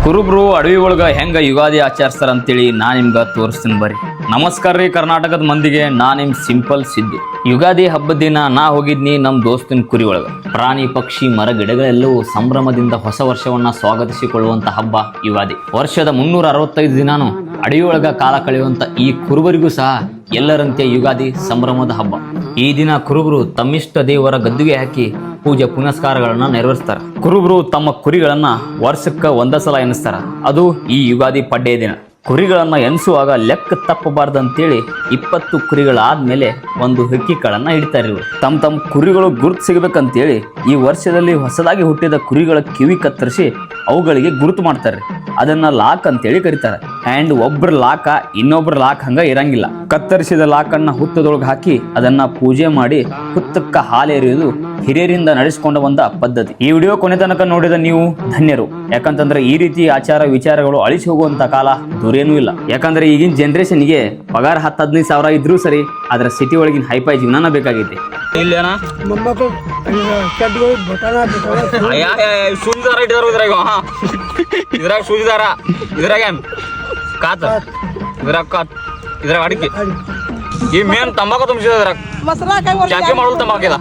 ಕುರುಬ್ರು ಅಡವಿ ಒಳಗ ಹೆಂಗ ಯುಗಾದಿ ಆಚರಿಸ್ತಾರ ಅಂತೇಳಿ ನಾ ನಿಮ್ಗ ತೋರಿಸ್ತೀನಿ ಬರ್ರಿ. ನಮಸ್ಕಾರ ರೀ ಕರ್ನಾಟಕದ ಮಂದಿಗೆ, ನಾ ನಿಮ್ ಸಿಂಪಲ್ ಸಿದ್ದು. ಯುಗಾದಿ ಹಬ್ಬದ ದಿನ ನಾ ಹೋಗಿದ್ನಿ ನಮ್ ದೋಸ್ತಿನ ಕುರಿ ಒಳಗ. ಪ್ರಾಣಿ ಪಕ್ಷಿ ಮರ ಗಿಡಗಳೆಲ್ಲವೂ ಸಂಭ್ರಮದಿಂದ ಹೊಸ ವರ್ಷವನ್ನ ಸ್ವಾಗತಿಸಿಕೊಳ್ಳುವಂತ ಹಬ್ಬ ಯುಗಾದಿ. ವರ್ಷದ 365 ದಿನಾನು ಅಡವಿ ಒಳಗ ಕಾಲ ಕಳೆಯುವಂತ ಈ ಕುರುಬರಿಗೂ ಸಹ ಎಲ್ಲರಂತೆ ಯುಗಾದಿ ಸಂಭ್ರಮದ ಹಬ್ಬ. ಈ ದಿನ ಕುರುಬರು ತಮ್ಮಿಷ್ಟ ದೇವರ ಗದ್ದುಗೆ ಹಾಕಿ ಪೂಜೆ ಪುನಸ್ಕಾರಗಳನ್ನ ನೆರವೇರಿಸ್ತಾರ. ಕುರುಬರು ತಮ್ಮ ಕುರಿಗಳನ್ನ ವರ್ಷಕ್ಕ ಒಂದ ಸಲ ಎನಿಸ್ತಾರ, ಅದು ಈ ಯುಗಾದಿ ಪಡ್ಡೆ ದಿನ. ಕುರಿಗಳನ್ನ ಎನಿಸುವಾಗ ಲೆಕ್ಕ ತಪ್ಪಬಾರ್ದಂತೇಳಿ 20 ಕುರಿಗಳಾದ್ಮೇಲೆ ಒಂದು ಹಕ್ಕಿಗಳನ್ನ ಹಿಡಿತಾರೆ ಇವರು. ತಮ್ಮ ಕುರಿಗಳು ಗುರುತು ಸಿಗಬೇಕಂತೇಳಿ ಈ ವರ್ಷದಲ್ಲಿ ಹೊಸದಾಗಿ ಹುಟ್ಟಿದ ಕುರಿಗಳ ಕಿವಿ ಕತ್ತರಿಸಿ ಅವುಗಳಿಗೆ ಗುರುತು ಮಾಡ್ತಾರೆ. ಅದನ್ನ ಲಾಕ್ ಅಂತೇಳಿ ಕರೀತಾರೆ. ಆ್ಯಂಡ್ ಒಬ್ರ ಲಾಕ ಇನ್ನೊಬ್ರ ಲಾಕ್ ಹಂಗ ಇರಂಗಿಲ್ಲ. ಕತ್ತರಿಸಿದ ಲಾಕನ್ನ ಹುತ್ತದೊಳಗೆ ಹಾಕಿ ಅದನ್ನ ಪೂಜೆ ಮಾಡಿ ಹುತ್ತಕ್ಕ ಹಾಲೆರೆಯುವುದು ಹಿರಿಯರಿಂದ ನಡೆಸಿಕೊಂಡು ಬಂದ ಪದ್ಧತಿ. ಈ ವಿಡಿಯೋ ಕೊನೆ ತನಕ ನೋಡಿದ ನೀವು ಧನ್ಯರು. ಯಾಕಂತಂದ್ರೆ ಈ ರೀತಿ ಆಚಾರ ವಿಚಾರಗಳು ಅಳಿಸಿ ಹೋಗುವಂತ ಕಾಲ ದೂರೇನೂ ಇಲ್ಲ. ಯಾಕಂದ್ರೆ ಈಗಿನ ಜನರೇಷನ್ಗೆ ಪಗಾರ 10-15 ಸಾವಿರ ಇದ್ರೂ ಸರಿ, ಆದ್ರೆ ಸಿಟಿ ಒಳಗಿನ ಹೈಫೈ ಜೀವನ ಬೇಕಾಗೈತಿ. ಇಲ್ಲೇನಾ ಸುಂದರ ಇದ್ರಾಗ ಸೂಜಿದಾರ, ಇದ್ರಾಗ ಏನ್ ಕಾತ, ಇದ್ರಾಗ ಅಡಿಕೆ, ಈ ಮೇನ್ ತಂಬಾಕು ತುಂಬಿಸಿದ ಚಾಕಿ ಮಾಡೋದು ತಂಬಾಕಿದ.